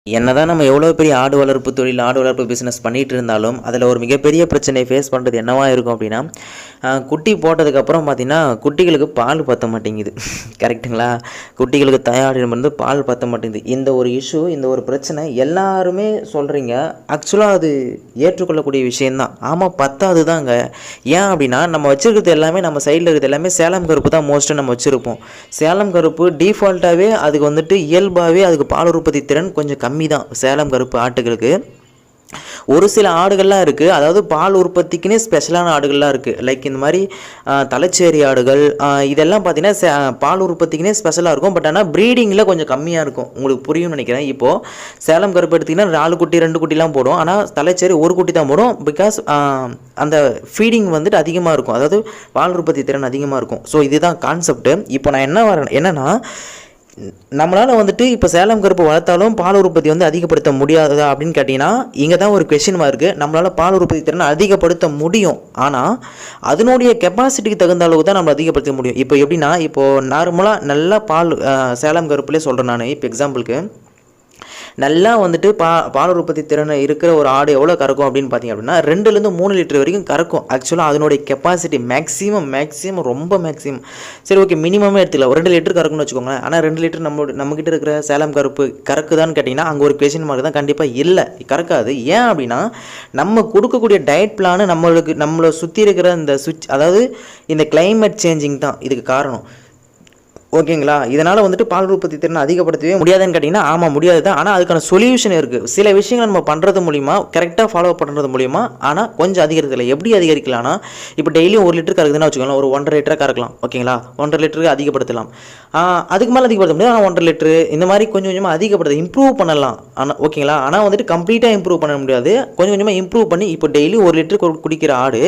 என்னதான் நம்ம எவ்வளோ பெரிய ஆடு வளர்ப்பு தொழில், ஆடு வளர்ப்பு பிஸ்னஸ் பண்ணிகிட்டு இருந்தாலும், அதில் ஒரு மிகப்பெரிய பிரச்சனையை ஃபேஸ் பண்ணுறது என்னவா இருக்கும் அப்படின்னா, குட்டி போட்டதுக்கப்புறம் பார்த்தீங்கன்னா, குட்டிகளுக்கு பால் பத்த மாட்டேங்குது. கரெக்ட்டுங்களா? குட்டிகளுக்கு தாயாடிடமிருந்து பால் பத்த மாட்டேங்குது. இந்த ஒரு இஷ்யூ, இந்த ஒரு பிரச்சனை எல்லாருமே சொல்கிறீங்க. ஆக்சுவலாக அது ஏற்றுக்கொள்ளக்கூடிய விஷயந்தான். ஆமாம், பத்தாது தாங்க. ஏன் அப்படின்னா, நம்ம வச்சுருக்கிறது எல்லாமே, நம்ம சைடில் இருக்கிறது எல்லாமே சேலம் கருப்பு தான் மோஸ்ட்டாக நம்ம வச்சுருப்போம். சேலம் கருப்பு டிஃபால்ட்டாகவே அதுக்கு வந்துட்டு இயல்பாகவே அதுக்கு பால் உற்பத்தி திறன் கொஞ்சம் கம்மி தான் சேலம் கருப்பு ஆட்டுகளுக்கு. ஒரு சில ஆடுகள்லாம் இருக்குது, அதாவது பால் உற்பத்திக்குன்னே ஸ்பெஷலான ஆடுகள்லாம் இருக்குது. லைக் இந்த மாதிரி தலைச்சேரி ஆடுகள், இதெல்லாம் பார்த்தீங்கன்னா பால் உற்பத்திக்குன்னே ஸ்பெஷலாக இருக்கும். பட் ஆனால் ப்ரீடிங்கில் கொஞ்சம் கம்மியாக இருக்கும். உங்களுக்கு புரியும்னு நினைக்கிறேன். இப்போது சேலம் கருப்பு எடுத்திங்கன்னா 4 குட்டி 2 குட்டிலாம் போடும். ஆனால் தலைச்சேரி 1 குட்டி தான் போடும். பிகாஸ் அந்த ஃபீடிங் வந்துட்டு அதிகமாக இருக்கும், அதாவது பால் உற்பத்தி திறன் அதிகமாக இருக்கும். ஸோ இதுதான் கான்செப்ட்டு. இப்போ நான் என்னென்னா, நம்மளால் வந்துட்டு இப்போ சேலம் கருப்பு வளர்த்தாலும் பால் உற்பத்தி வந்து அதிகப்படுத்த முடியாதா அப்படின்னு கேட்டிங்கன்னா, இங்கே தான் ஒரு கொஷின் மார்க்கு. நம்மளால் பால் உற்பத்தி திறனை அதிகப்படுத்த முடியும், ஆனால் அதனுடைய கெப்பாசிட்டிக்கு தகுந்த அளவுக்கு தான் நம்ம அதிகப்படுத்த முடியும். இப்போ எப்படின்னா, இப்போது நார்மலாக நல்லா பால் சேலம் கருப்புலேயே சொல்கிறேன் நான். இப்போ எக்ஸாம்பிளுக்கு நல்லா வந்துட்டு பால் உற்பத்தி திறன் இருக்கிற ஒரு ஆடு எவ்வளோ கறக்கும் அப்படின்னு பார்த்தீங்க அப்படின்னா 2லேருந்து 3 லிட்டர் வரைக்கும் கறக்கும். ஆக்சுவலாக அதனுடைய கெப்பாசிட்டி மேக்ஸிமம் ரொம்ப மேக்ஸிமம். சரி, ஓகே, மினிமமே எடுத்துக்கலாம். ஒரு 2 லிட்டர் கறக்குன்னு வச்சுக்கோங்களேன். ஆனால் 2 லிட்டர் நம்மகிட்ட இருக்கிற சேலம் கருப்பு கறக்குதான்னு கேட்டிங்கன்னா அங்கே ஒரு கொஷின் மார்க் தான். கண்டிப்பாக இல்லை, கறக்காது. ஏன் அப்படின்னா, நம்ம கொடுக்கக்கூடிய டயட் பிளானு நம்மளை சுற்றி இருக்கிற இந்த அதாவது இந்த கிளைமேட் சேஞ்சிங் தான் இதுக்கு காரணம். ஓகேங்களா? இதனால் வந்துட்டு பால் உற்பத்தி திறனை அதிகப்படுத்தவே முடியாதுன்னு கேட்டிங்கன்னா, ஆமாம் முடியாது தான். ஆனால் அதுக்கான சொல்யூஷன் இருக்குது. சில விஷயங்கள் நம்ம பண்ணுறது மூலிமா, கரெக்டாக ஃபாலோ பண்ணுறது மூலிமா, ஆனால் கொஞ்சம் அதிகரிக்கல. எப்படி அதிகரிக்கலாம்னா, இப்போ டெய்லியும் 1 லிட்டர் கறக்குதுன்னு வச்சுக்கோங்களேன், ஒரு 1.5 லிட்டராக கறக்கலாம். ஓகேங்களா? 1.5 லிட்டருக்கு அதிகப்படுத்தலாம். அதுக்கு மேலே அதிகப்படுத்த முடியாது. ஆனால் 1.5 லிட்டரு இந்த மாதிரி கொஞ்சம் கொஞ்சமாக அதிகப்படுத்த இம்ப்ரூவ் பண்ணலாம். ஆனால் ஓகேங்களா? ஆனால் வந்துட்டு கம்ப்ளீட்டாக இம்ப்ரூவ் பண்ண முடியாது. கொஞ்சம் கொஞ்சமாக இம்ப்ரூவ் பண்ணி இப்போ டெய்லி 1 லிட்டருக்கு குடிக்கிற ஆடு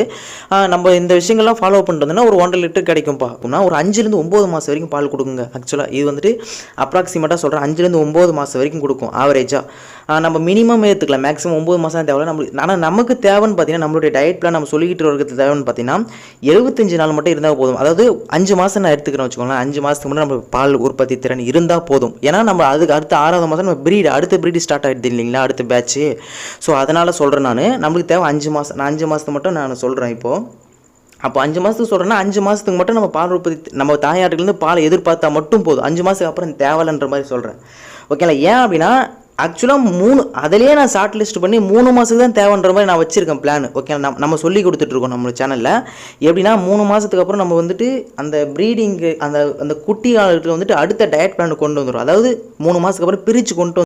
நம்ம இந்த விஷயங்கள்லாம் ஃபாலோ பண்ணுறதுன்னா ஒரு 1.5 லிட்டர் கிடைக்கும்ப்பா அப்படின்னா ஒரு 5லேருந்து 9 மாதம் வரைக்கும் பால் கொடுக்குங்க. ஆக்சுவலாக இது வந்துட்டு அப்ராக்சிமேட்டாக சொல்கிறேன், 5லேருந்து 9 மாதம் வரைக்கும் கொடுக்கும் ஆவரேஜாக. நம்ம மினிமம் எடுத்துக்கலாம், மேக்ஸிமம் 9 மாதம் தான் தேவை நம்மளுக்கு. ஆனால் நமக்கு தேவைன்னு பார்த்தீங்கன்னா, நம்மளுடைய டயட் பிளான் நம்ம சொல்லிக்கிட்டு இருக்கிறது தேவைன்னு பார்த்தீங்கன்னா 75 நாள் மட்டும் இருந்தால் போதும். அதாவது 5 மாதம் நான் எடுத்துக்கிறேன் வச்சுக்கோங்களேன். 5 மாதத்துக்கு மட்டும் நம்ம பால் உற்பத்தி திறன் இருந்தால் போதும். ஏன்னா நம்ம அதுக்கு அடுத்த 6வது மாதம் நம்ம அடுத்த ப்ரீடு ஸ்டார்ட் ஆகிடுது இல்லைங்களா, அடுத்த பேட்ச்சு. ஸோ அதனால் சொல்கிறேன் நான், நம்மளுக்கு தேவை 5 மாதம். நான் 5 மாதத்துக்கு மட்டும் நான் சொல்கிறேன் இப்போது. அப்போ 5 மாதத்துக்கு சொல்கிறேன்னா 5 மாதத்துக்கு மட்டும் நம்ம பால் உற்பத்தி நம்ம தாயாட்டுலேருந்து பால் எதிர்பார்த்தா மட்டும் போதும். 5 மாதத்துக்கு அப்புறம் தேவையில்லைன்ற மாதிரி சொல்கிறேன். ஓகேங்களா? ஏன் அப்படின்னா, ஆக்சுவலாக அதிலே நான் ஷார்ட் லிஸ்ட் பண்ணி 3 மாதத்துக்கு தான் தேவைன்ற மாதிரி நான் வச்சுருக்கேன் பிளான். ஓகே, நம்ம சொல்லி கொடுத்துட்ருக்கோம் நம்ம சேனலில். எப்படின்னா 3 மாதத்துக்கு அப்புறம் நம்ம வந்துட்டு அந்த ப்ரீடிங்கு அந்த குட்டி ஆளுக்கு வந்துட்டு அடுத்த டயட் பிளான் கொண்டு வந்துடும். அதாவது 3 மாதத்துக்கு அப்புறம் பிரித்து கொண்டு